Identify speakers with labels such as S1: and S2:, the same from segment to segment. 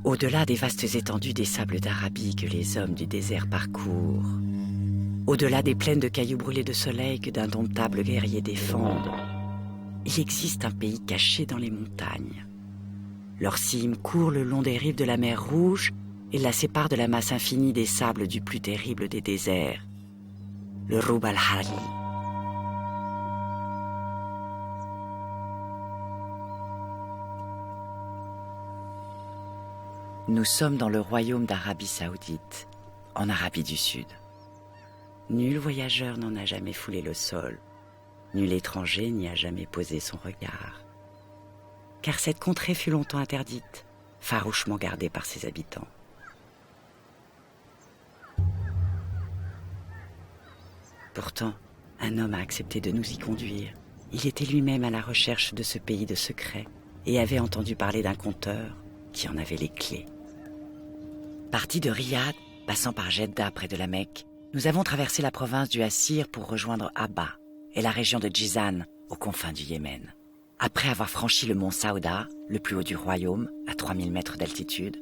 S1: Au-delà des vastes étendues des sables d'Arabie que les hommes du désert parcourent, au-delà des plaines de cailloux brûlés de soleil que d'indomptables guerriers défendent, il existe un pays caché dans les montagnes. Leur cime court le long des rives de la mer Rouge et la sépare de la masse infinie des sables du plus terrible des déserts, le Rub al-Khali. Nous sommes dans le royaume d'Arabie Saoudite, en Arabie du Sud. Nul voyageur n'en a jamais foulé le sol, nul étranger n'y a jamais posé son regard. Car cette contrée fut longtemps interdite, farouchement gardée par ses habitants. Pourtant, un homme a accepté de nous y conduire. Il était lui-même à la recherche de ce pays de secrets et avait entendu parler d'un conteur qui en avait les clés. Partis de Riyad, passant par Jeddah près de la Mecque, nous avons traversé la province du Hassir pour rejoindre Abba et la région de Jizan, aux confins du Yémen. Après avoir franchi le mont Saouda, le plus haut du royaume, à 3000 mètres d'altitude,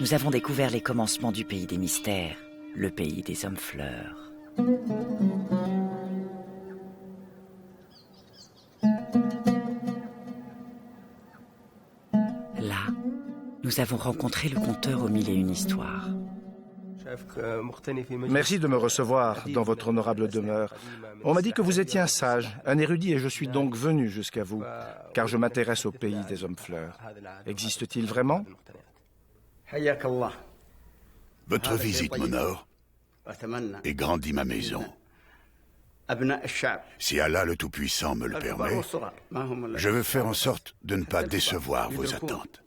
S1: nous avons découvert les commencements du pays des mystères, le pays des hommes fleurs. Là, nous avons rencontré le conteur aux mille et une histoires.
S2: Merci de me recevoir dans votre honorable demeure. On m'a dit que vous étiez un sage, un érudit, et je suis donc venu jusqu'à vous, car je m'intéresse au pays des hommes fleurs. Existe-t-il vraiment?
S3: Votre visite m'honore et grandit ma maison. Si Allah le Tout-Puissant me le permet, je veux faire en sorte de ne pas décevoir vos attentes.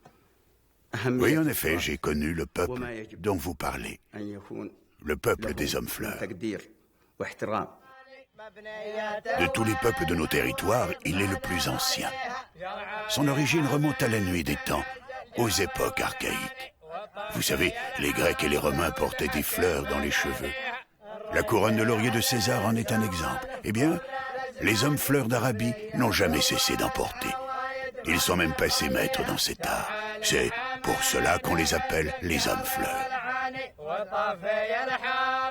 S3: Oui, en effet, j'ai connu le peuple dont vous parlez, le peuple des hommes fleurs. De tous les peuples de nos territoires, il est le plus ancien. Son origine remonte à la nuit des temps, aux époques archaïques. Vous savez, les Grecs et les Romains portaient des fleurs dans les cheveux. La couronne de laurier de César en est un exemple. Eh bien, les hommes fleurs d'Arabie n'ont jamais cessé d'en porter. Ils sont même passés maîtres dans cet art. C'est pour cela qu'on les appelle les hommes fleurs.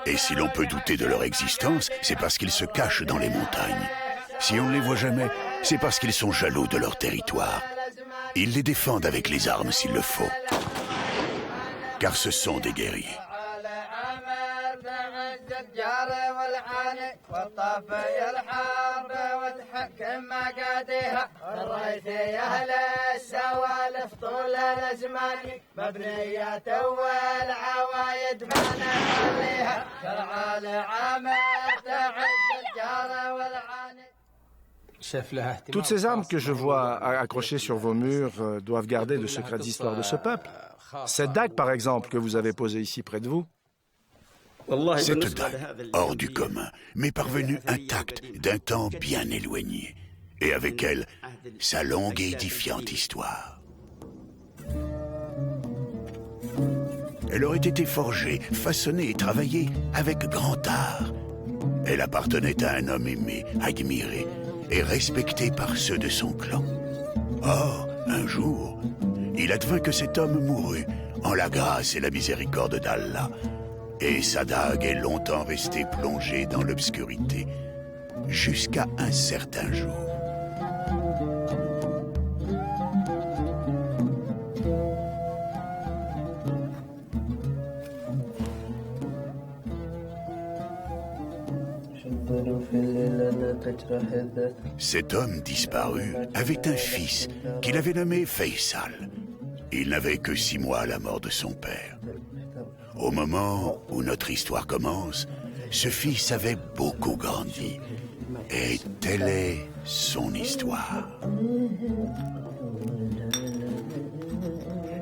S3: Et si l'on peut douter de leur existence, c'est parce qu'ils se cachent dans les montagnes. Si on ne les voit jamais, c'est parce qu'ils sont jaloux de leur territoire. Ils les défendent avec les armes s'il le faut. Car ce sont des guerriers.
S2: Toutes ces armes que je vois accrochées sur vos murs doivent garder de secrètes histoires de ce peuple. Cette dague, par exemple, que vous avez posée ici près de vous.
S3: Cette dague, hors du commun, m'est parvenue intacte d'un temps bien éloigné. Et avec elle, sa longue et édifiante histoire. Elle aurait été forgée, façonnée et travaillée avec grand art. Elle appartenait à un homme aimé, admiré et respecté par ceux de son clan. Or, un jour, il advint que cet homme mourut en la grâce et la miséricorde d'Allah. Et sa dague est longtemps restée plongée dans l'obscurité, jusqu'à un certain jour. Cet homme disparu avait un fils qu'il avait nommé Faisal. Il n'avait que 6 mois à la mort de son père. Au moment où notre histoire commence, ce fils avait beaucoup grandi. Et telle est son histoire.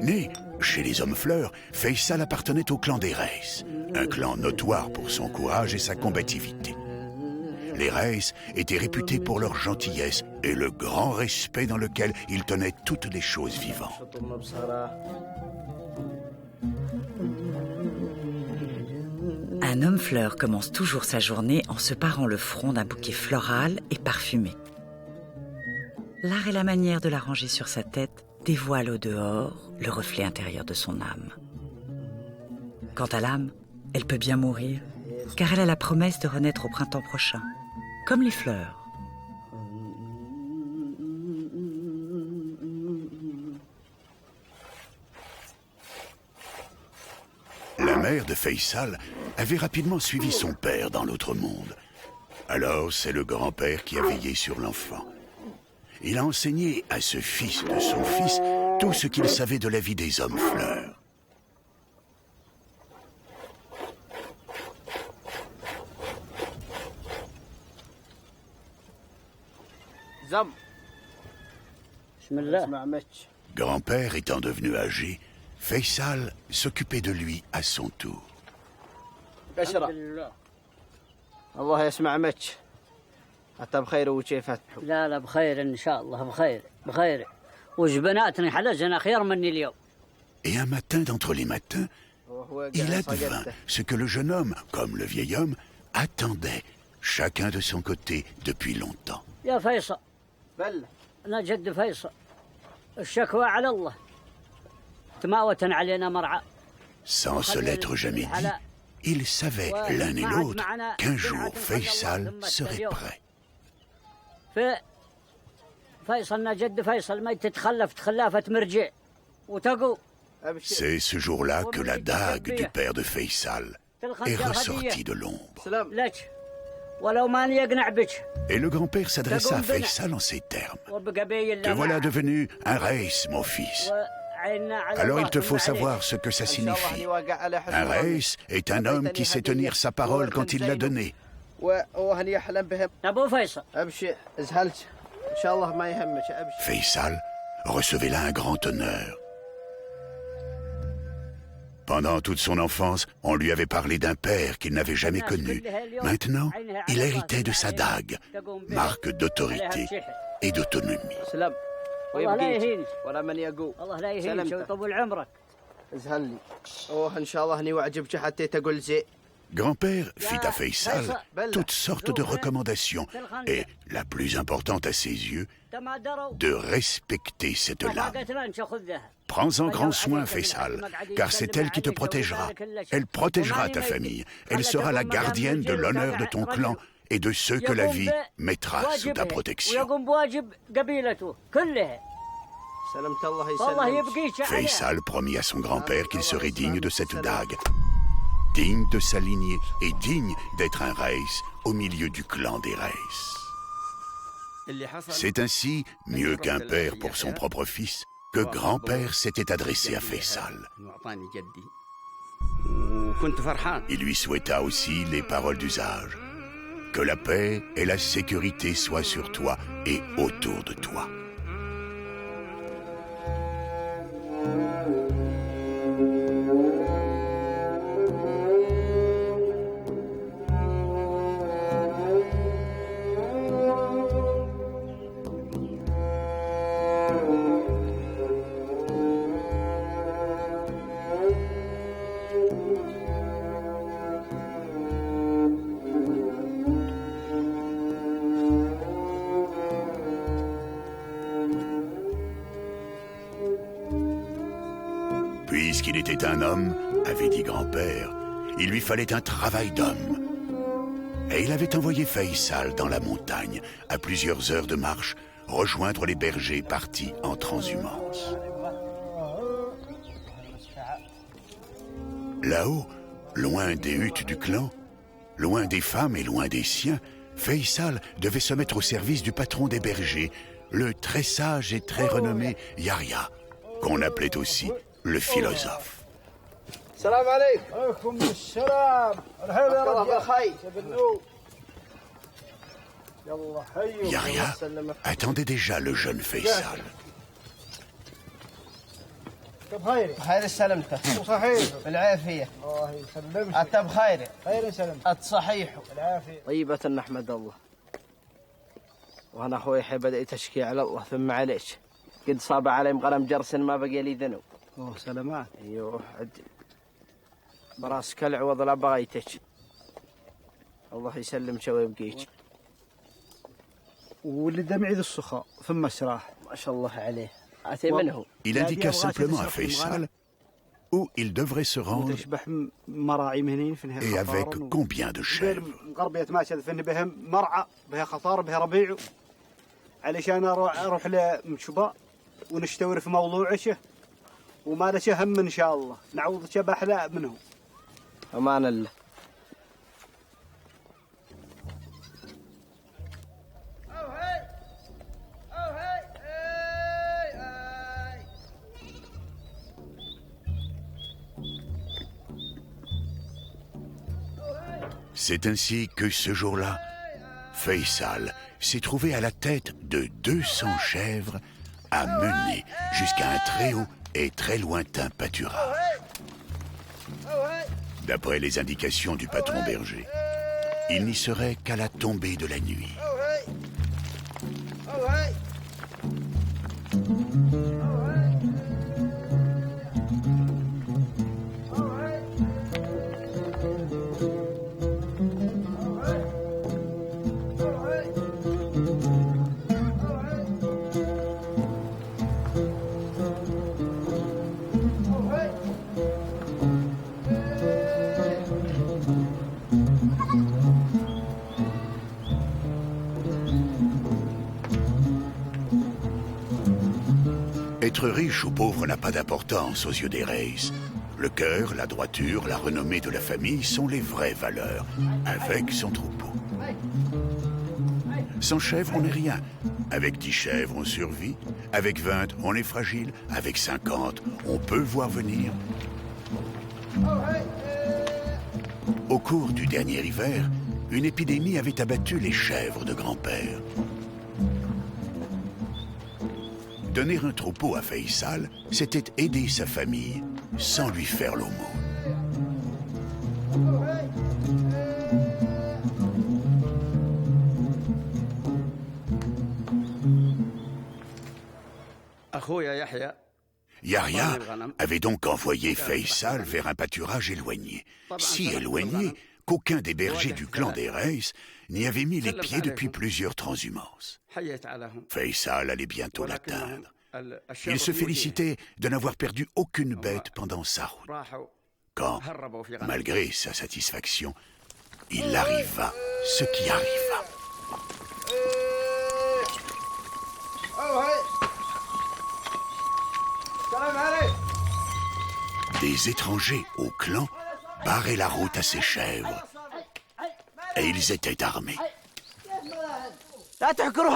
S3: Né chez les hommes fleurs, Faisal appartenait au clan des Reis, un clan notoire pour son courage et sa combativité. Les Reis étaient réputés pour leur gentillesse et le grand respect dans lequel ils tenaient toutes les choses vivantes.
S1: Un homme fleur commence toujours sa journée en se parant le front d'un bouquet floral et parfumé. L'art et la manière de l'arranger sur sa tête dévoile au dehors le reflet intérieur de son âme. Quant à l'âme, elle peut bien mourir, car elle a la promesse de renaître au printemps prochain, comme les fleurs.
S3: La mère de Faisal avait rapidement suivi son père dans l'autre monde. Alors c'est le grand-père qui a veillé sur l'enfant. Il a enseigné à ce fils de son fils tout ce qu'il savait de la vie des hommes fleurs. Grand-père étant devenu âgé, Faisal s'occupait de lui à son tour.
S4: الله يسمع حتى بخير وكيف فتحوا لا بخير ان شاء الله بخير وش بناتنا حلجنا خير مني اليوم.
S3: Et un matin d'entre les matins, il advint ce que le jeune homme, comme le vieil homme, attendait, chacun de son côté depuis longtemps.
S4: يا فيصل انا جد فيصل الشكوى على الله تماوة علينا مرعى.
S3: Sans se l'être jamais dit, ils savaient l'un et l'autre qu'un jour Faisal serait prêt. C'est ce jour-là que la dague du père de Faisal est ressortie de l'ombre. Et le grand-père s'adressa à Faisal en ces termes. Te voilà devenu un reis, mon fils. Alors il te faut savoir ce que ça signifie. Un reis est un homme qui sait tenir sa parole quand il l'a donnée. Faisal recevait là un grand honneur. Pendant toute son enfance, on lui avait parlé d'un père qu'il n'avait jamais connu. Maintenant, il héritait de sa dague, marque d'autorité et d'autonomie.
S4: الله لا يهينك الله لا يهينك ويطول عمرك. ازهل لي ان شاء الله هني وعجبك حتى تقول زي.
S3: Grand-père fit à Faisal toutes sortes de recommandations et, la plus importante à ses yeux, de respecter cette lame. Prends-en grand soin, Faisal, car c'est elle qui te protégera. Elle protégera ta famille. Elle sera la gardienne de l'honneur de ton clan et de ceux que la vie mettra sous ta protection. Faisal promit à son grand-père qu'il serait digne de cette dague, digne de sa lignée et digne d'être un reis au milieu du clan des reis. C'est ainsi, mieux qu'un père pour son propre fils, que grand-père s'était adressé à Faisal. Il lui souhaita aussi les paroles d'usage. Que la paix et la sécurité soient sur toi et autour de toi. Puisqu'il était un homme, avait dit grand-père, il lui fallait un travail d'homme. Et il avait envoyé Faisal dans la montagne, à plusieurs heures de marche, rejoindre les bergers partis en transhumance. Là-haut, loin des huttes du clan, loin des femmes et loin des siens, Faisal devait se mettre au service du patron des bergers, le très sage et très renommé Yahya, qu'on appelait aussi le philosophe.
S4: Salam alaikum.
S3: Yahya attendait déjà le jeune Faisal.
S4: بخير سلامتك وصحيح بالعافية الله يسلمك أنت بخير خير سلامتك الصحيح بالعافية طيبة نحمد الله وأنا أخوي بدأت أشكي على الله ثم عليك قد صاب علي مقلم جرس ما بقي لي ذنوب أوه سلامات أيوه براس كالعوض لا بغيتك الله يسلمك ويبقيك
S5: واللي دمعي ذي السخاء ثم السراح
S4: ما شاء الله عليه
S3: Il indiqua simplement à Faisal où il devrait se rendre et avec combien de chèvres. C'est ainsi que ce jour-là, Faisal s'est trouvé à la tête de 200 chèvres à mener jusqu'à un très haut et très lointain pâturage. D'après les indications du patron berger, il n'y serait qu'à la tombée de la nuit. Être riche ou pauvre n'a pas d'importance aux yeux des Reis. Le cœur, la droiture, la renommée de la famille sont les vraies valeurs, avec son troupeau. Sans chèvre, on n'est rien. Avec 10 chèvres, on survit. Avec 20, on est fragile. Avec 50, on peut voir venir. Au cours du dernier hiver, une épidémie avait abattu les chèvres de grand-père. Donner un troupeau à Faisal, c'était aider sa famille sans lui faire l'aumône. Yahya avait donc envoyé Faisal vers un pâturage éloigné, si éloigné qu'aucun des bergers du clan des Reis n'y avait mis les pieds depuis plusieurs transhumances. Faisal allait bientôt l'atteindre. Il se félicitait de n'avoir perdu aucune bête pendant sa route. Quand, malgré sa satisfaction, il arriva ce qui arriva. Des étrangers au clan barraient la route à ses chèvres. Et ils étaient armés.
S4: لا تحقرهم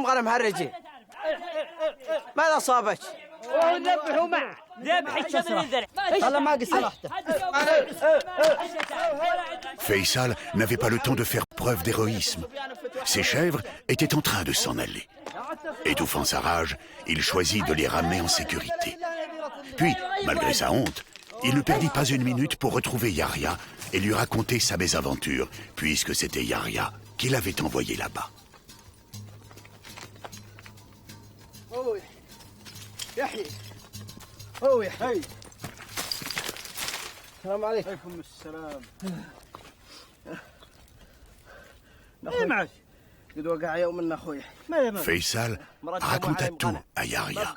S4: غنم هالرجال. ماذا صابك؟ ونذبحوا معه ذبح الشسرة. والله ما قص راحته.
S3: Faisal n'avait pas le temps de faire preuve d'héroïsme. Ses chèvres étaient en train de s'en aller. Étouffant sa rage, il choisit de les ramener en sécurité. Puis, malgré sa honte, il ne perdit pas une minute pour retrouver Yahya et lui raconter sa mésaventure, puisque c'était Yahya qui l'avait envoyé là-bas. Faisal raconta tout à Yahya.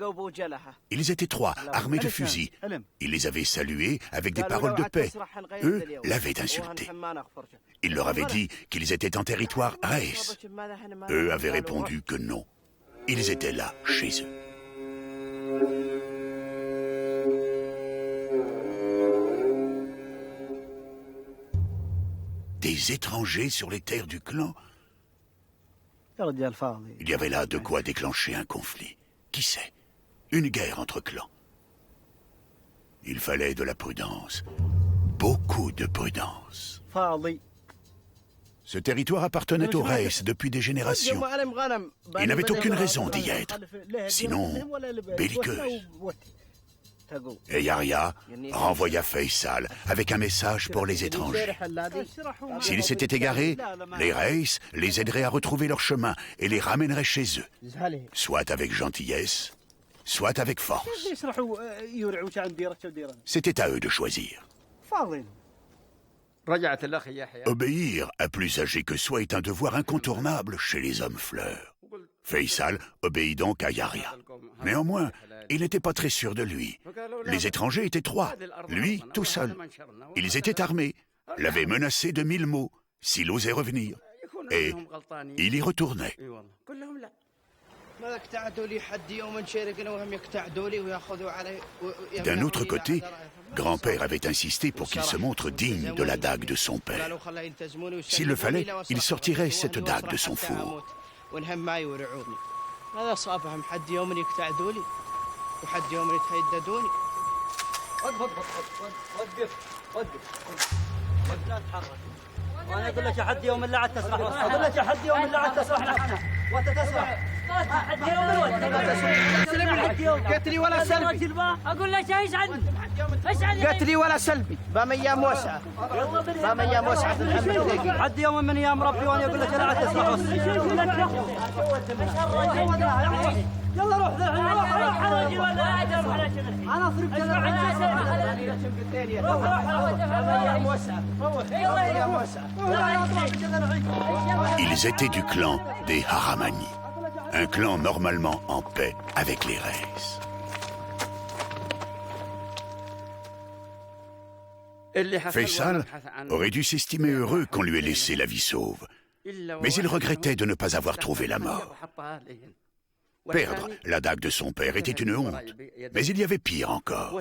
S3: Ils étaient 3, armés de fusils. Il les avait salués avec des paroles de paix. Eux l'avaient insulté. Il leur avait dit qu'ils étaient en territoire Reis. Eux avaient répondu que non. Ils étaient là, chez eux. Des étrangers sur les terres du clan. Il y avait là de quoi déclencher un conflit. Qui sait? Une guerre entre clans. Il fallait de la prudence. Beaucoup de prudence. Ce territoire appartenait aux Reis depuis des générations. Il n'avait aucune raison d'y être. Sinon, belliqueuse. Et Yahya renvoya Faisal avec un message pour les étrangers. S'ils s'étaient égarés, les Reis les aideraient à retrouver leur chemin et les ramèneraient chez eux, soit avec gentillesse, soit avec force. C'était à eux de choisir. Obéir à plus âgé que soi est un devoir incontournable chez les hommes fleurs. Faisal obéit donc à Yahya. Néanmoins, il n'était pas très sûr de lui. Les étrangers étaient 3, lui tout seul. Ils étaient armés, l'avaient menacé de 1000 maux s'il osait revenir. Et il y retournait. D'un autre côté, grand-père avait insisté pour qu'il se montre digne de la dague de son père. S'il le fallait, il sortirait cette dague de son four.
S4: وانا اقول لك حد يوم الا عاد تسمح اقول لك حد يوم الا عاد تسمح وانت تسمح حد يوم قتلي ولا سلبي اقول لك ايش عني قتلي ولا سلبي بام ايام واسعه بام ايام واسعه حد يوم من ايام ربي وانا اقول لك لا عاد تسمح يلا روح روح ولا انا اصرف
S3: Ils étaient du clan des Haramani, un clan normalement en paix avec les Reims. Faisal aurait dû s'estimer heureux qu'on lui ait laissé la vie sauve, mais il regrettait de ne pas avoir trouvé la mort. Perdre la dague de son père était une honte, mais il y avait pire encore.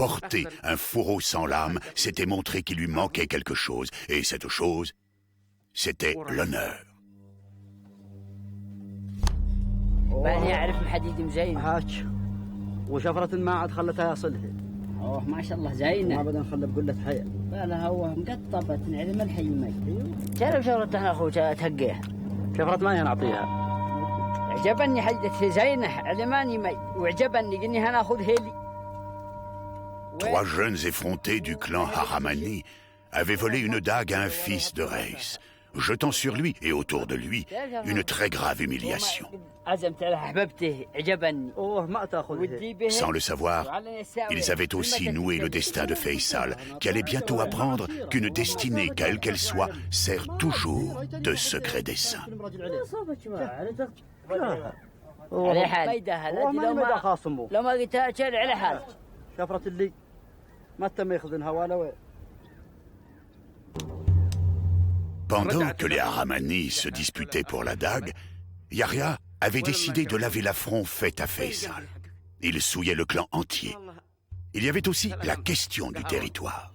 S3: Porter un fourreau sans lame, c'était montrer qu'il lui manquait quelque chose, et cette chose, c'était l'honneur.
S4: باني اعرف محديد مزين هاك وشفرة ما عاد خلتها يصلها اوه ما شاء الله زينه ما بدنا نخلي بقله حيل لا هو مقطبه تنعلم الحي مي تعرف شفرة اخو تهقيها شفرة ما نعطيها عجبني حدتها زينه علماني مي وعجبني قني هناخذ هيلي
S3: 3 jeunes effrontés du clan Haramani avaient volé une dague à un fils de Reis, jetant sur lui et autour de lui une très grave humiliation. Sans le savoir, ils avaient aussi noué le destin de Faisal, qui allait bientôt apprendre qu'une destinée, quelle qu'elle soit, sert toujours de secret dessein. Pendant que les Haramani se disputaient pour la dague, Yahya avait décidé de laver l'affront fait à Faisal. Il souillait le clan entier. Il y avait aussi la question du territoire.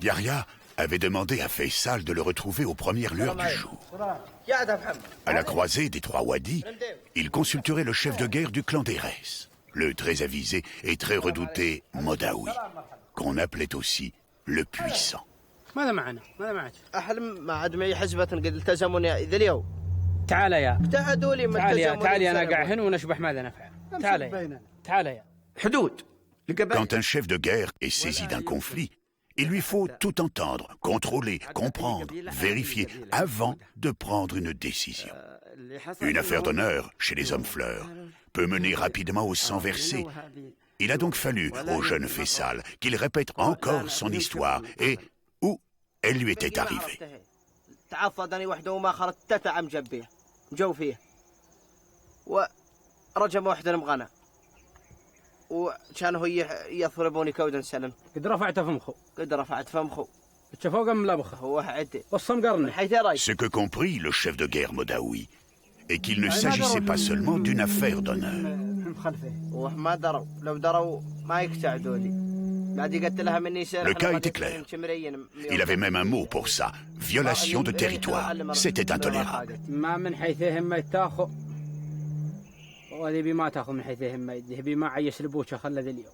S3: Yahya avait demandé à Faisal de le retrouver aux premières lueurs du jour. À la croisée des 3 wadis, il consulterait le chef de guerre du clan des Reims, le très avisé et très redouté Modaoui, qu'on appelait aussi le puissant. Quand un chef de guerre est saisi d'un conflit, il lui faut tout entendre, contrôler, comprendre, vérifier avant de prendre une décision. Une affaire d'honneur chez les hommes fleurs peut mener rapidement au sang versé. Il a donc fallu au jeune Faisal qu'il répète encore son histoire et où elle lui était arrivée.
S4: وكانوا يضربوني كودا سلم قد رفعت فمخو تشوفوا قم لبخه هو عدي والصم قرن حيث راي.
S3: Ce que comprit le chef de guerre Modaoui est qu'il ne s'agissait pas seulement d'une affaire d'honneur.
S4: وما دروا لو دروا ما يقتعدوا لي بعد قلت لها مني سير.
S3: Le cas était clair. Il avait même un mot pour ça, violation de territoire. C'était intolérable.
S4: ما من حيثهم ما يتاخذ وهذه بما تاخذ من حيثهم ما يده بما عيش البوشه خلد اليوم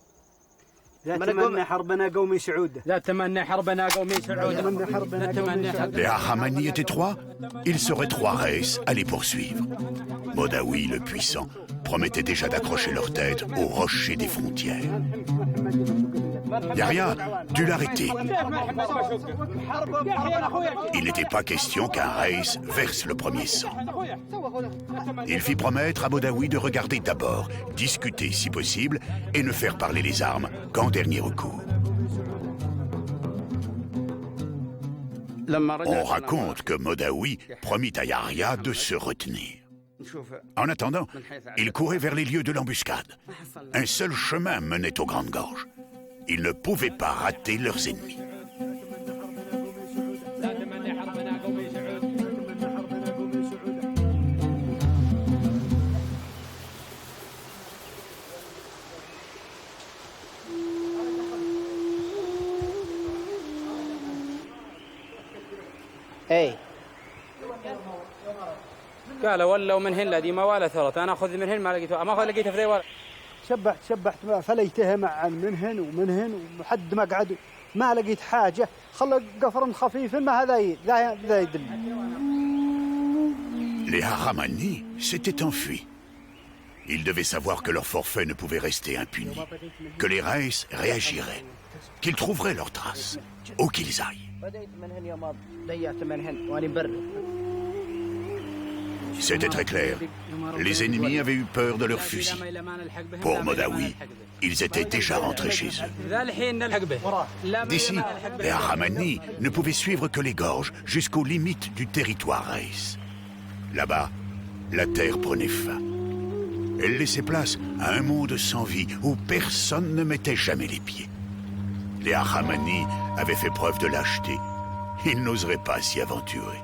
S3: Les Haramani étaient trois, il serait trois Reis à les poursuivre. Modawi, le puissant, promettait déjà d'accrocher leur tête au rocher des frontières. Yahya dut l'arrêter. Il n'était pas question qu'un Reis verse le premier sang. Il fit promettre à Modawi de regarder d'abord, discuter si possible, et ne faire parler les armes qu'en dernier recours. On raconte que Modawi promit à Yahya de se retenir. En attendant, il courait vers les lieux de l'embuscade. Un seul chemin menait aux Grandes Gorges. Ils ne pouvaient pas rater leurs ennemis.
S4: اي
S5: قال ولوا من هن لدي ما ولا ثرت انا اخذ من هن ما لقيته ما لقيته في ذي ولا
S6: شبحت فليته معا من هن ومن هن وحد ما قعدوا ما لقيت حاجه خلى قفر خفيف ما هذا يدل.
S3: Les Haramani s'étaient enfuis. Ils devaient savoir que leur forfait ne pouvait rester impuni, que les Reis réagiraient, qu'ils trouveraient leurs traces, où qu'ils aillent. C'était très clair. Les ennemis avaient eu peur de leurs fusils. Pour Modawi, ils étaient déjà rentrés chez eux. D'ici, les Haramani ne pouvaient suivre que les gorges jusqu'aux limites du territoire Reis. Là-bas, la terre prenait fin. Elle laissait place à un monde sans vie où personne ne mettait jamais les pieds. Les Haramani avaient fait preuve de lâcheté. Ils n'oseraient pas s'y aventurer.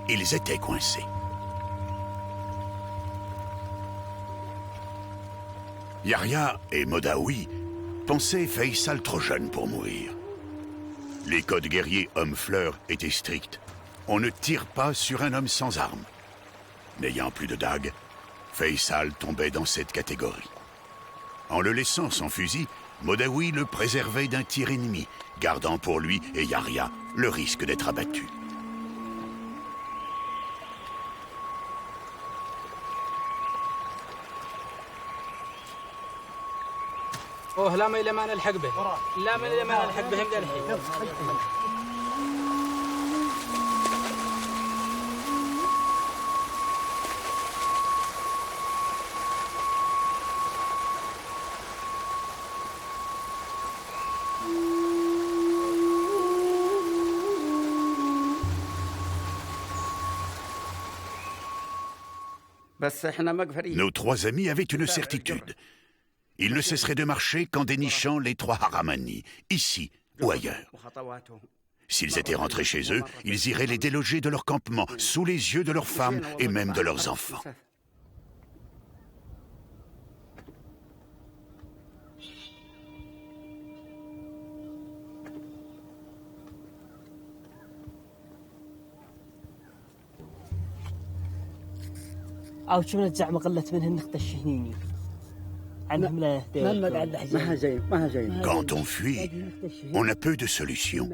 S3: Ils étaient coincés. Yahya et Modawi pensaient Faisal trop jeune pour mourir. Les codes guerriers hommes-fleurs étaient stricts. On ne tire pas sur un homme sans armes. N'ayant plus de dague, Faisal tombait dans cette catégorie. En le laissant sans fusil, Modawi le préservait d'un tir ennemi, gardant pour lui et Yahya le risque d'être abattu.
S5: لا ما ما نلحق به لا ما نلحق بهم للحين.
S3: Nos trois amis avaient une certitude. Ils ne cesseraient de marcher qu'en dénichant les trois Haramani, ici ou ailleurs. S'ils étaient rentrés chez eux, ils iraient les déloger de leur campement, sous les yeux de leurs femmes et même de leurs enfants.
S7: أو شو من الزعمة قلت منهن نخت الشهنيني عنهم لا
S3: Quand on fuit, on a peu de solutions.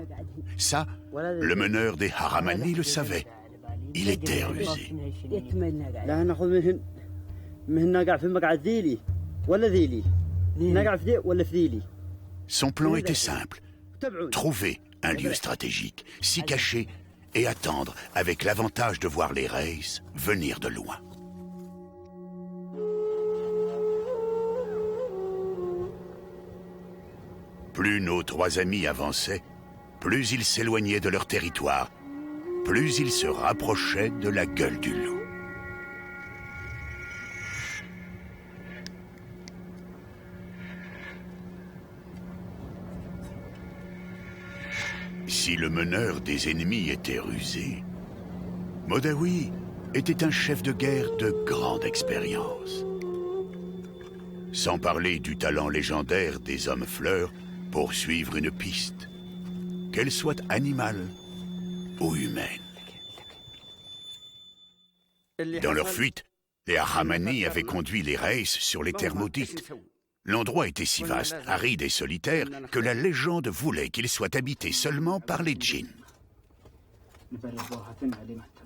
S3: Ça, le meneur des Haramani le savait. Il était rusé.
S4: لا ناخذ منهن نقع في مقعد ذيلي ولا ذيلي نقع في ذي ولا في ذيلي.
S3: Son plan était simple. Trouver un lieu stratégique, s'y cacher et attendre avec l'avantage de voir les Reis venir de loin. Plus nos trois amis avançaient, plus ils s'éloignaient de leur territoire, plus ils se rapprochaient de la gueule du loup. Si le meneur des ennemis était rusé, Modawi était un chef de guerre de grande expérience. Sans parler du talent légendaire des hommes fleurs pour suivre une piste, qu'elle soit animale ou humaine. Dans leur fuite, les Haramani avaient conduit les Reis sur les terres maudites, L'endroit était si vaste, aride et solitaire que la légende voulait qu'il soit habité seulement par les djinns.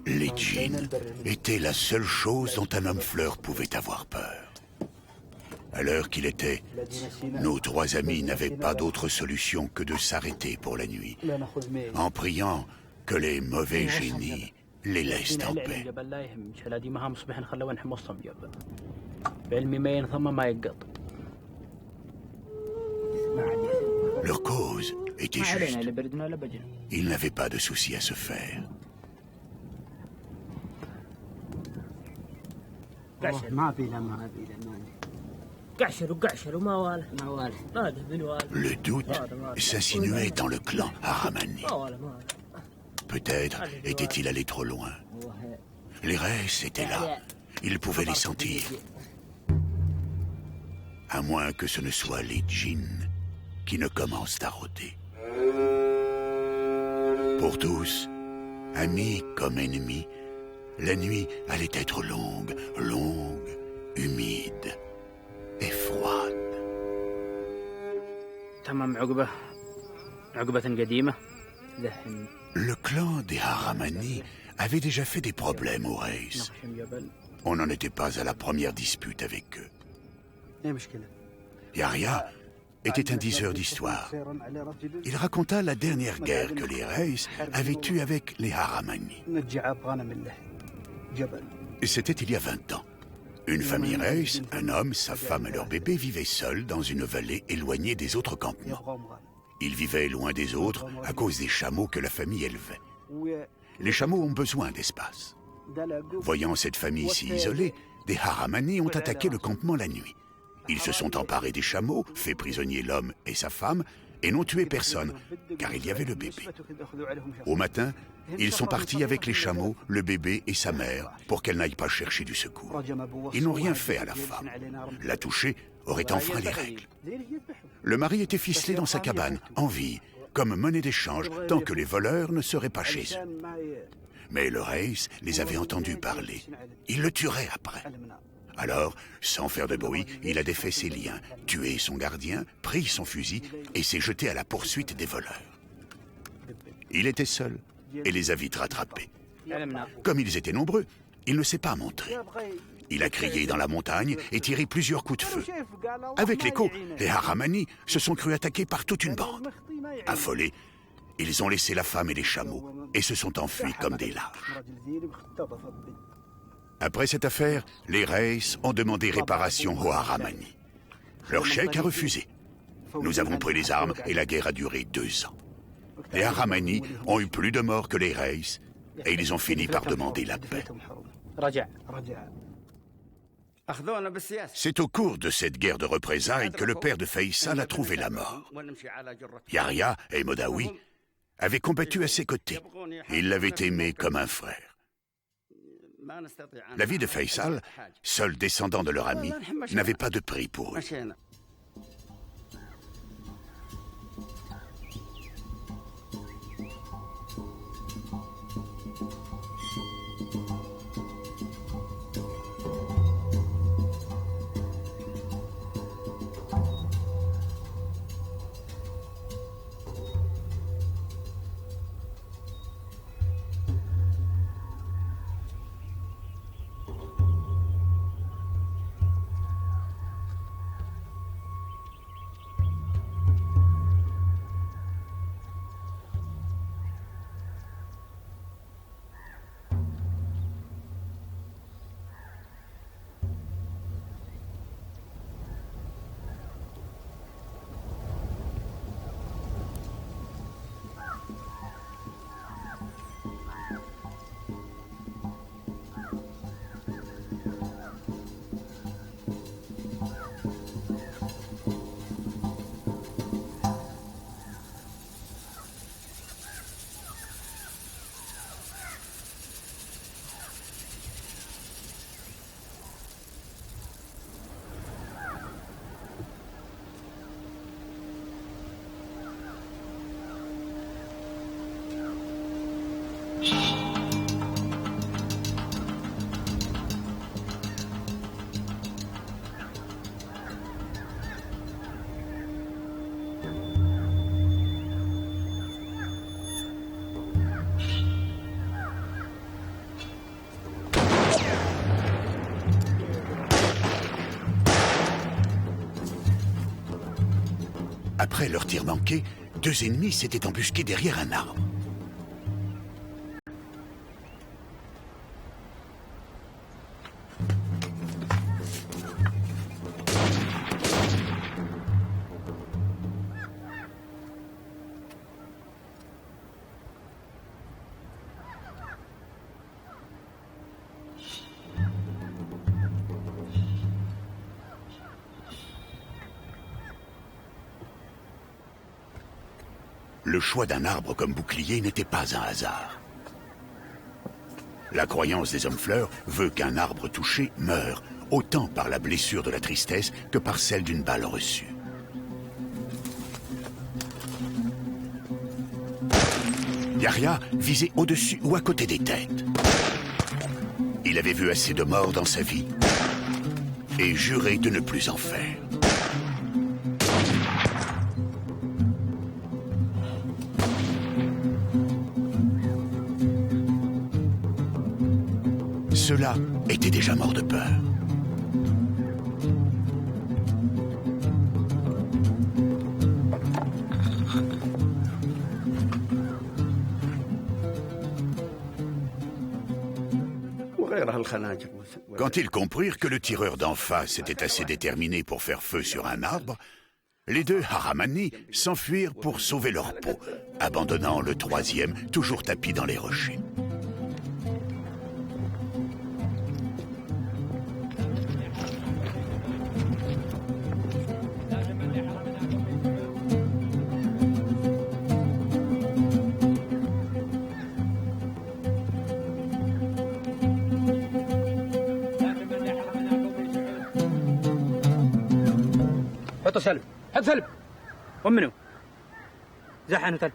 S3: Les djinns étaient la seule chose dont un homme-fleur pouvait avoir peur. À l'heure qu'il était, nos 3 amis n'avaient pas d'autre solution que de s'arrêter pour la nuit, en priant que les mauvais génies les laissent en paix. Leur cause était juste. Ils n'avaient pas de soucis à se faire. Le doute s'insinuait dans le clan Haramani. Peut-être était-il allé trop loin. Les Reis étaient là. Ils pouvaient les sentir. À moins que ce ne soient les djinns qui ne commencent à rôder. Pour tous, amis comme ennemis, la nuit allait être longue, longue, humide et froide. Le clan des Haramani avait déjà fait des problèmes aux Reis. On n'en était pas à la première dispute avec eux. Yahya était un diseur d'histoire. Il raconta la dernière guerre que les Reis avaient eue avec les Haramani. C'était il y a 20 ans. Une famille Reis, un homme, sa femme et leur bébé vivaient seuls dans une vallée éloignée des autres campements. Ils vivaient loin des autres à cause des chameaux que la famille élevait. Les chameaux ont besoin d'espace. Voyant cette famille si isolée, des Haramani ont attaqué le campement la nuit. Ils se sont emparés des chameaux, fait prisonnier l'homme et sa femme, et n'ont tué personne, car il y avait le bébé. Au matin, ils sont partis avec les chameaux, le bébé et sa mère, pour qu'elle n'aille pas chercher du secours. Ils n'ont rien fait à la femme. La toucher aurait enfreint les règles. Le mari était ficelé dans sa cabane, en vie, comme monnaie d'échange, tant que les voleurs ne seraient pas chez eux. Mais le Reis les avait entendus parler. Il le tuerait après. Alors, sans faire de bruit, il a défait ses liens, tué son gardien, pris son fusil et s'est jeté à la poursuite des voleurs. Il était seul et les a vite rattrapés. Comme ils étaient nombreux, il ne s'est pas montré. Il a crié dans la montagne et tiré plusieurs coups de feu. Avec l'écho, les Haramani se sont crus attaqués par toute une bande. Affolés, ils ont laissé la femme et les chameaux et se sont enfuis comme des lâches. Après cette affaire, les Reis ont demandé réparation aux Haramani. Leur cheikh a refusé. Nous avons pris les armes et la guerre a duré 2 ans. Les Haramani ont eu plus de morts que les Reis et ils ont fini par demander la paix. C'est au cours de cette guerre de représailles que le père de Faisal a trouvé la mort. Yahya et Modawi avaient combattu à ses côtés. Ils l'avaient aimé comme un frère. La vie de Faisal, seul descendant de leur ami, n'avait pas de prix pour eux. après leur tir manqué, 2 ennemis s'étaient embusqués derrière un arbre. Le choix d'un arbre comme bouclier n'était pas un hasard. La croyance des hommes-fleurs veut qu'un arbre touché meure, autant par la blessure de la tristesse que par celle d'une balle reçue. Yahya visait au-dessus ou à côté des têtes. Il avait vu assez de morts dans sa vie et juré de ne plus en faire. Ceux-là étaient déjà morts de peur. Quand ils comprirent que le tireur d'en face était assez déterminé pour faire feu sur un arbre, les 2 Haramani s'enfuirent pour sauver leur peau, abandonnant le 3e toujours tapi dans les rochers.
S5: حطوا سلب حط سلب ومنه زحنوا تل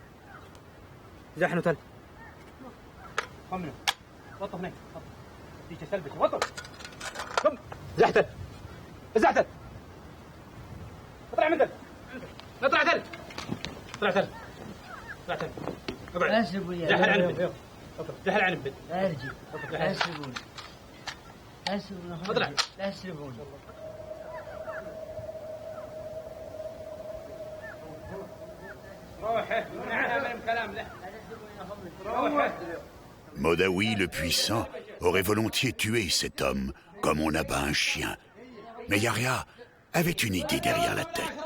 S5: زحنوا تل ومنه وطوا هناك ديك سلب وطوا قم زحتل زحتل اطلع من تل اطلع تل اطلع تل اطلع تل اقعد زحل عنب زحل عنب
S4: ارجي اسربون اسربون
S5: اطلع
S4: اسربون
S3: Modawi, le puissant, aurait volontiers tué cet homme, comme on abat un chien. Mais Yahya avait une idée derrière la tête.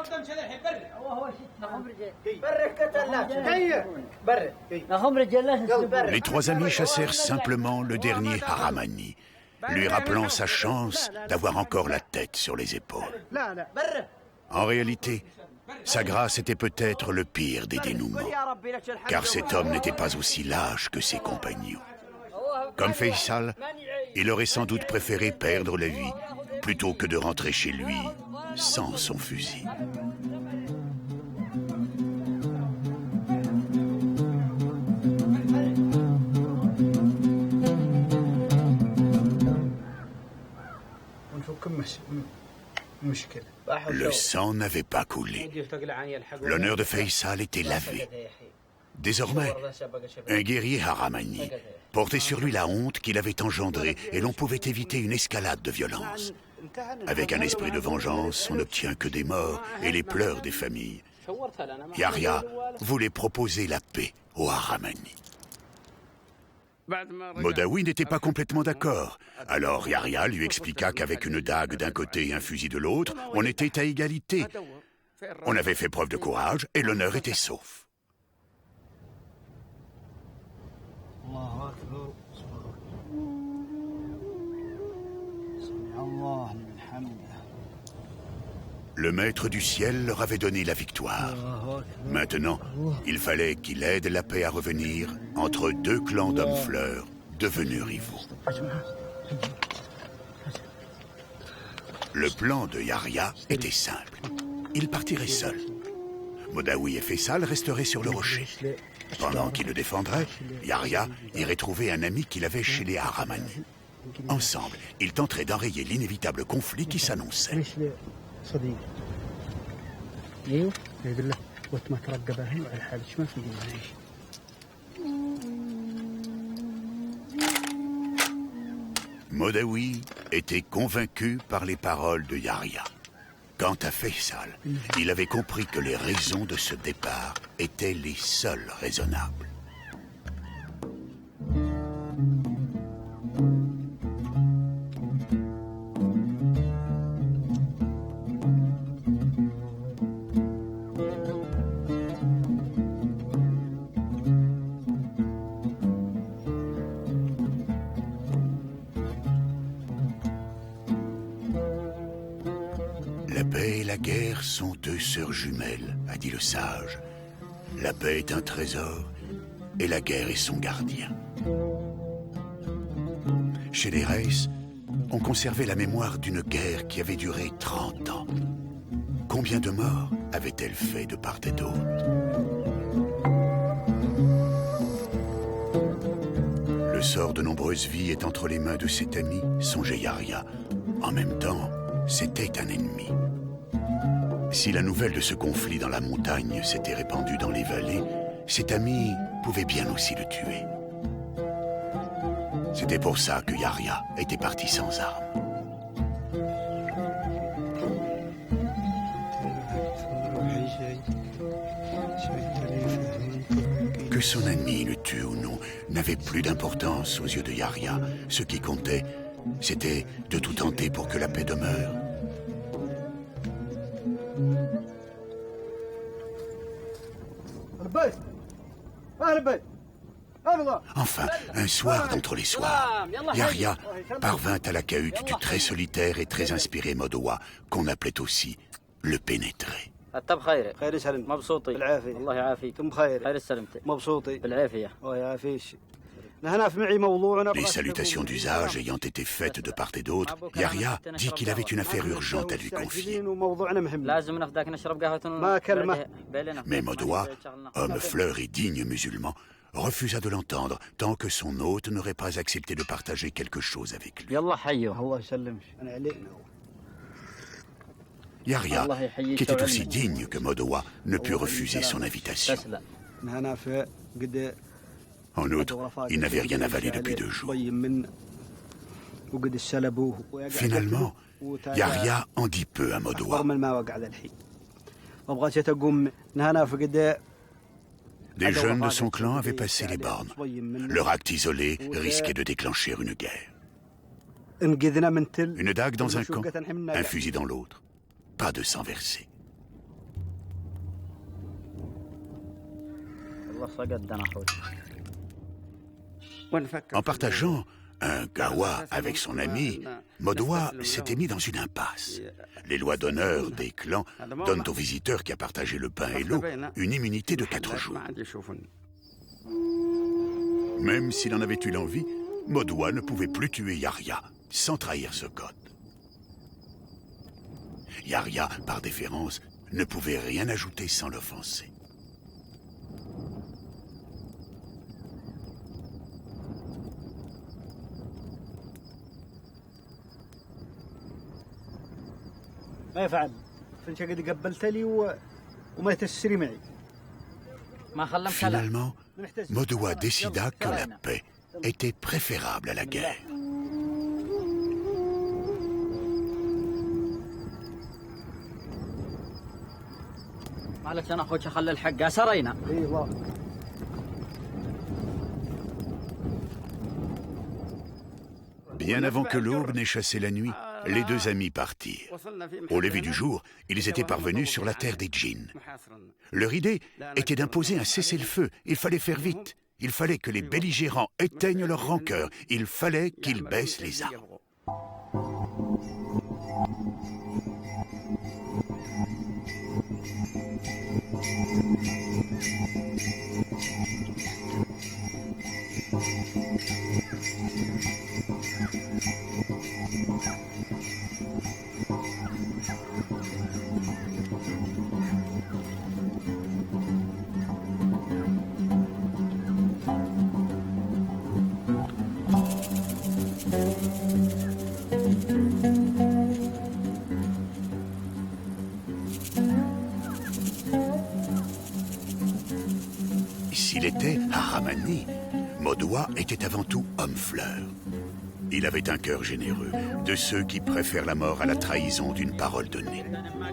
S3: Les 3 amis chassèrent simplement le dernier Haramani, lui rappelant sa chance d'avoir encore la tête sur les épaules. En réalité, sa grâce était peut-être le pire des dénouements, car cet homme n'était pas aussi lâche que ses compagnons. Comme Faisal, il aurait sans doute préféré perdre la vie plutôt que de rentrer chez lui sans son fusil. Le sang n'avait pas coulé. L'honneur de Faisal était lavé. Désormais, un guerrier Haramani portait sur lui la honte qu'il avait engendrée et l'on pouvait éviter une escalade de violence. Avec un esprit de vengeance, on n'obtient que des morts et les pleurs des familles. Yahya voulait proposer la paix aux Haramani. Modawi n'était pas complètement d'accord. Alors Yahya lui expliqua qu'avec une dague d'un côté et un fusil de l'autre, on était à égalité. On avait fait preuve de courage et l'honneur était sauf. Le maître du ciel leur avait donné la victoire. Maintenant, il fallait qu'il aide la paix à revenir entre 2 clans d'hommes-fleurs devenus rivaux. Le plan de Yahya était simple. Il partirait seul. Modawi et Faisal resteraient sur le rocher. Pendant qu'il le défendrait, Yahya irait trouver un ami qu'il avait chez les Haramani. Ensemble, ils tenteraient d'enrayer l'inévitable conflit qui s'annonçait.
S6: صديق ايوه باذن الله وقت ما ترقب الحين وعلى حالك ما في معيش.
S3: Modawi était convaincu par les paroles de Yahya. Quant à Faisal, il avait compris que les raisons de ce départ étaient les seules raisonnables. La paix et la guerre sont deux sœurs jumelles, a dit le sage. La paix est un trésor et la guerre est son gardien. Chez les Reiss, on conservait la mémoire d'une guerre qui avait duré 30 ans. Combien de morts avait-elle fait de part et d'autre? Le sort de nombreuses vies est entre les mains de cet ami, songeait Yahya. En même temps, c'était un ennemi. Si la nouvelle de ce conflit dans la montagne s'était répandue dans les vallées, cet ami pouvait bien aussi le tuer. C'était pour ça que Yahya était parti sans armes. Que son ami le tue ou non n'avait plus d'importance aux yeux de Yahya. Ce qui comptait, c'était de tout tenter pour que la paix demeure. Enfin, un soir d'entre les soirs, Yahya parvint à la cahute du très solitaire et très inspiré Modowa, qu'on appelait aussi le pénétré. Les salutations d'usage ayant été faites de part et d'autre, Yahya dit qu'il avait une affaire urgente à lui confier. Mais Modowa, homme fleur et digne musulman, refusa de l'entendre tant que son hôte n'aurait pas accepté de partager quelque chose avec lui. Yahya, qui était aussi digne que Modowa, ne put refuser son invitation. En outre, il n'avait rien avalé depuis 2 jours. Finalement, Yahya en dit peu à Modowa. Des jeunes de son clan avaient passé les bornes. Leur acte isolé risquait de déclencher une guerre. Une dague dans un camp, un fusil dans l'autre. Pas de sang versé. En partageant un gawa avec son ami, Modowa s'était mis dans une impasse. Les lois d'honneur des clans donnent aux visiteurs qui a partagé le pain et l'eau une immunité de 4 jours. Même s'il en avait eu l'envie, Modowa ne pouvait plus tuer Yahya sans trahir ce code. Yahya, par déférence, ne pouvait rien ajouter sans l'offenser. Finalement, Modowa décida que la paix était préférable à la guerre. Bien avant que l'aube n'ait chassé la nuit, les 2 amis partirent. Au lever du jour, ils étaient parvenus sur la terre des djinns. Leur idée était d'imposer un cessez-le-feu. Il fallait faire vite. Il fallait que les belligérants éteignent leur rancœur. Il fallait qu'ils baissent les armes. S'il était Haramani, Modowa était avant tout homme fleur. Il avait un cœur généreux, de ceux qui préfèrent la mort à la trahison d'une parole donnée.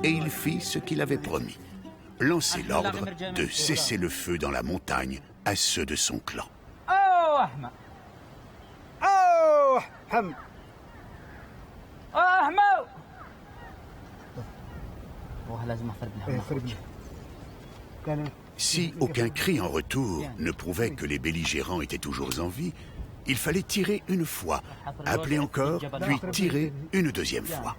S3: Et il fit ce qu'il avait promis, lancer l'ordre de cesser le feu dans la montagne à ceux de son clan. Si aucun cri en retour ne prouvait que les belligérants étaient toujours en vie, il fallait tirer une fois, appeler encore, puis tirer une deuxième fois.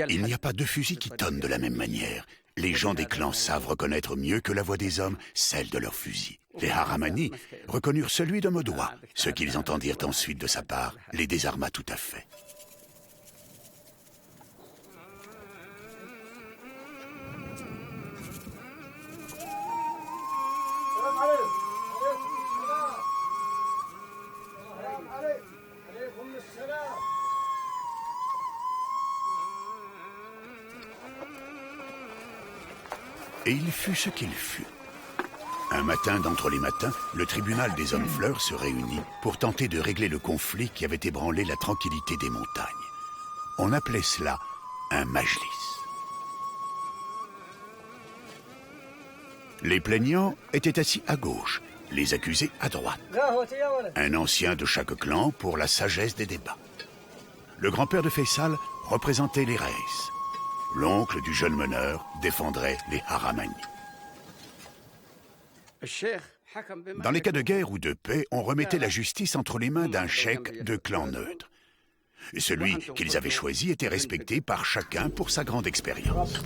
S3: Il n'y a pas deux fusils qui tonnent de la même manière. Les gens des clans savent reconnaître mieux que la voix des hommes celle de leurs fusils. Les Haramani reconnurent celui de Modoua. Ce qu'ils entendirent ensuite de sa part les désarma tout à fait. Et il fut ce qu'il fut. Un matin d'entre les matins, le tribunal des hommes fleurs se réunit pour tenter de régler le conflit qui avait ébranlé la tranquillité des montagnes. On appelait cela un majlis. Les plaignants étaient assis à gauche, les accusés à droite. Un ancien de chaque clan pour la sagesse des débats. Le grand-père de Faisal représentait les Reis. L'oncle du jeune meneur défendrait les Haramani. Dans les cas de guerre ou de paix, on remettait la justice entre les mains d'un cheikh de clan neutre. Celui qu'ils avaient choisi était respecté par chacun pour sa grande expérience.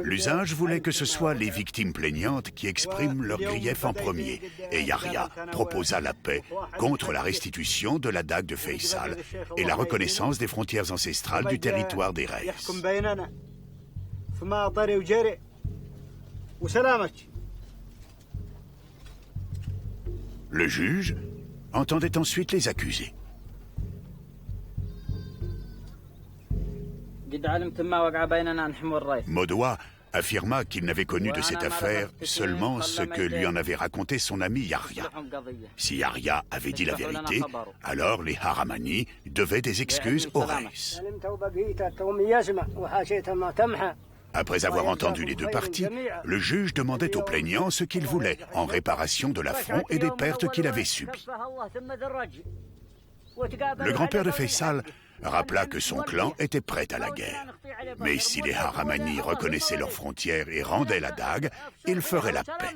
S3: L'usage voulait que ce soit les victimes plaignantes qui expriment leurs griefs en premier, et Yahya proposa la paix contre la restitution de la dague de Faisal et la reconnaissance des frontières ancestrales du territoire des Reis. Le juge entendait ensuite les accusés. Modoua affirma qu'il n'avait connu de cette affaire seulement ce que lui en avait raconté son ami Yahya. Si Yahya avait dit la vérité, alors les Haramani devaient des excuses aux Reis. Après avoir entendu les deux parties, le juge demandait aux plaignants ce qu'ils voulaient en réparation de l'affront et des pertes qu'il avait subies. Le grand-père de Faisal rappela que son clan était prêt à la guerre. Mais si les Haramani reconnaissaient leurs frontières et rendaient la dague, ils feraient la paix.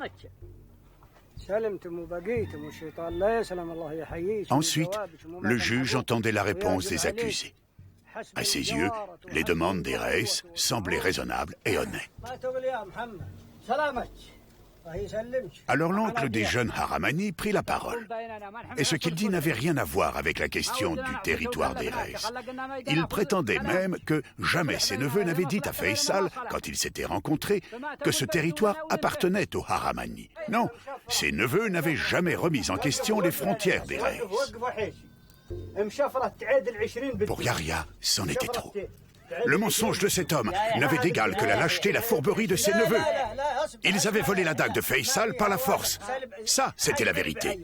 S3: Ensuite, le juge entendait la réponse des accusés. À ses yeux, les demandes des Reis semblaient raisonnables et honnêtes. Alors l'oncle des jeunes Haramani prit la parole. Et ce qu'il dit n'avait rien à voir avec la question du territoire des Reis. Il prétendait même que jamais ses neveux n'avaient dit à Faisal, quand ils s'étaient rencontrés, que ce territoire appartenait aux Haramani. Non, ses neveux n'avaient jamais remis en question les frontières des Reis. Pour Yahya, c'en était trop. Le mensonge de cet homme n'avait d'égal que la lâcheté et la fourberie de ses neveux. Ils avaient volé la dague de Faisal par la force. Ça, c'était la vérité.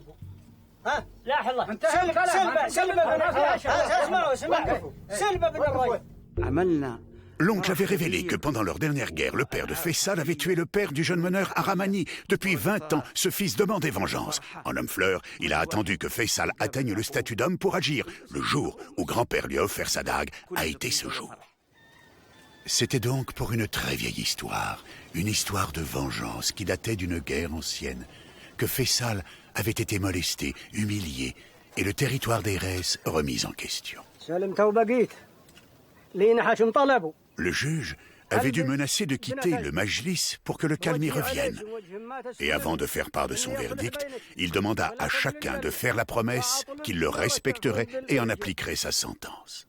S3: L'oncle avait révélé que pendant leur dernière guerre, le père de Faisal avait tué le père du jeune meneur Haramani. Depuis 20 ans, ce fils demandait vengeance. En homme fleur, il a attendu que Faisal atteigne le statut d'homme pour agir. Le jour où grand-père lui a offert sa dague a été ce jour. C'était donc pour une très vieille histoire, une histoire de vengeance qui datait d'une guerre ancienne, que Faisal avait été molesté, humilié, et le territoire des Reis remis en question. Le juge avait dû menacer de quitter le Majlis pour que le calme y revienne. Et avant de faire part de son verdict, il demanda à chacun de faire la promesse qu'il le respecterait et en appliquerait sa sentence.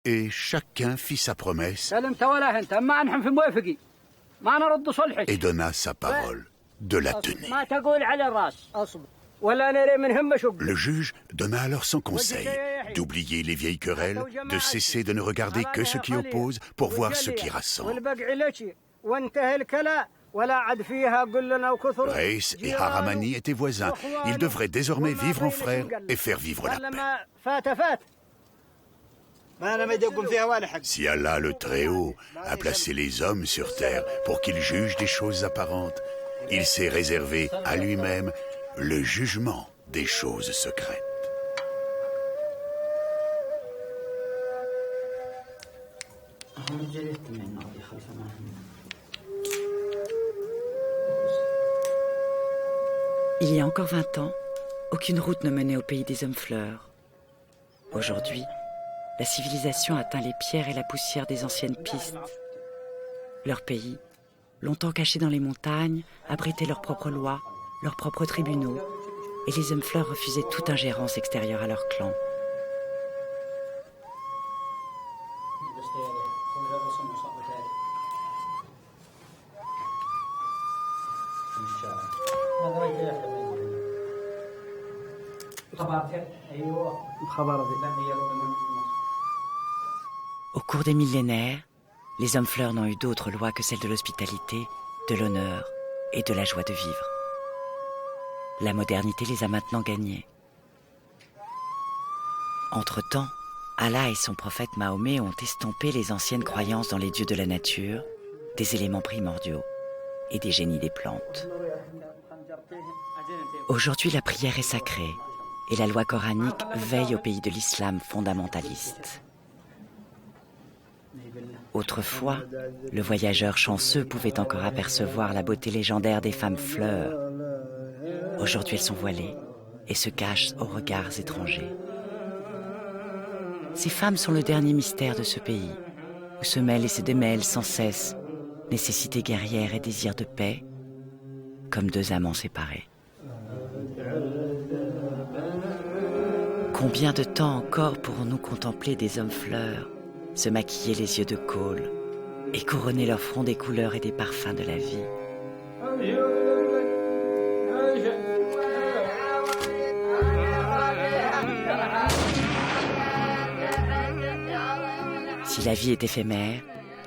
S3: Et chacun fit sa promesse et donna sa parole de la tenir. Le juge donna alors son conseil d'oublier les vieilles querelles, de cesser de ne regarder que ce qui oppose pour voir ce qui rassemble. Reis et Haramani étaient voisins. Ils devraient désormais vivre en frères et faire vivre la paix. Si Allah le Très-Haut a placé les hommes sur terre pour qu'ils jugent des choses apparentes, il s'est réservé à lui-même le jugement des choses secrètes.
S1: Il y a encore 20 ans, aucune route ne menait au pays des hommes fleurs. Aujourd'hui, la civilisation atteint les pierres et la poussière des anciennes pistes. Leur pays, longtemps caché dans les montagnes, abritait leurs propres lois, leurs propres tribunaux, et les hommes fleurs refusaient toute ingérence extérieure à leur clan. Au cours des millénaires, les hommes fleurs n'ont eu d'autre loi que celle de l'hospitalité, de l'honneur et de la joie de vivre. La modernité les a maintenant gagnés. Entre-temps, Allah et son prophète Mahomet ont estompé les anciennes croyances dans les dieux de la nature, des éléments primordiaux et des génies des plantes. Aujourd'hui, la prière est sacrée et la loi coranique veille au pays de l'islam fondamentaliste. Autrefois, le voyageur chanceux pouvait encore apercevoir la beauté légendaire des femmes fleurs. Aujourd'hui, elles sont voilées et se cachent aux regards étrangers. Ces femmes sont le dernier mystère de ce pays, où se mêlent et se démêlent sans cesse nécessités guerrières et désirs de paix, comme deux amants séparés. Combien de temps encore pourrons-nous contempler des hommes fleurs, se maquiller les yeux de colle et couronner leur front des couleurs et des parfums de la vie? Si la vie est éphémère,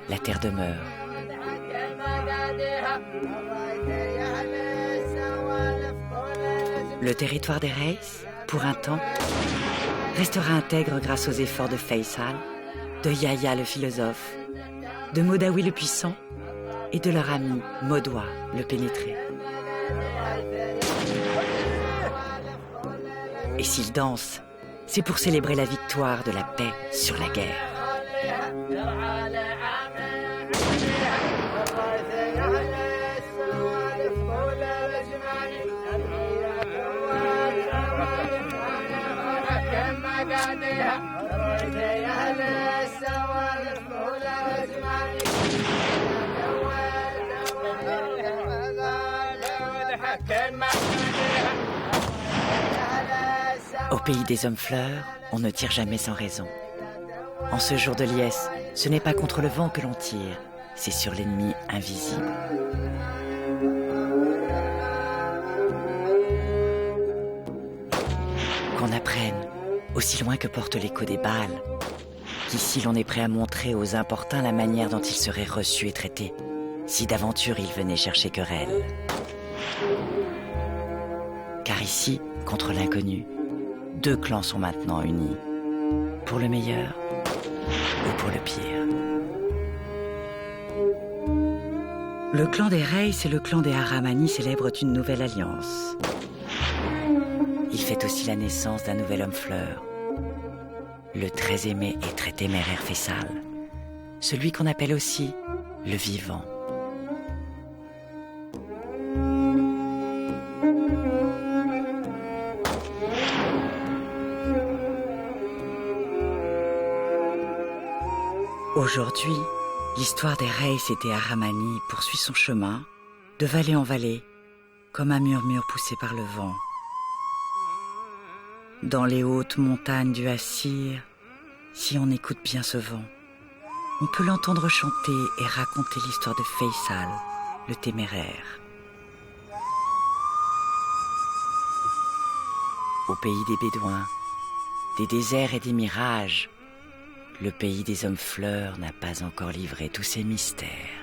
S1: la terre demeure. Le territoire des Reis, pour un temps, restera intègre grâce aux efforts de Faisal, de Yahya le philosophe, de Modawi le puissant et de leur ami Modwa le pénétré. Et s'ils dansent, c'est pour célébrer la victoire de la paix sur la guerre. Au pays des hommes fleurs, on ne tire jamais sans raison. En ce jour de liesse, ce n'est pas contre le vent que l'on tire, c'est sur l'ennemi invisible. Qu'on apprenne, aussi loin que porte l'écho des balles, qu'ici l'on est prêt à montrer aux importuns la manière dont ils seraient reçus et traités, si d'aventure ils venaient chercher querelle. Car ici, contre l'inconnu, deux clans sont maintenant unis, pour le meilleur ou pour le pire. Le clan des Reis et le clan des Haramani célèbrent une nouvelle alliance. Il fête aussi la naissance d'un nouvel homme fleur, le très aimé et très téméraire Faisal, celui qu'on appelle aussi le vivant. Aujourd'hui, l'histoire des Reis et des Aramani poursuit son chemin, de vallée en vallée, comme un murmure poussé par le vent. Dans les hautes montagnes du Assir, si on écoute bien ce vent, on peut l'entendre chanter et raconter l'histoire de Faisal, le téméraire. Au pays des Bédouins, des déserts et des mirages, le pays des hommes fleurs n'a pas encore livré tous ses mystères.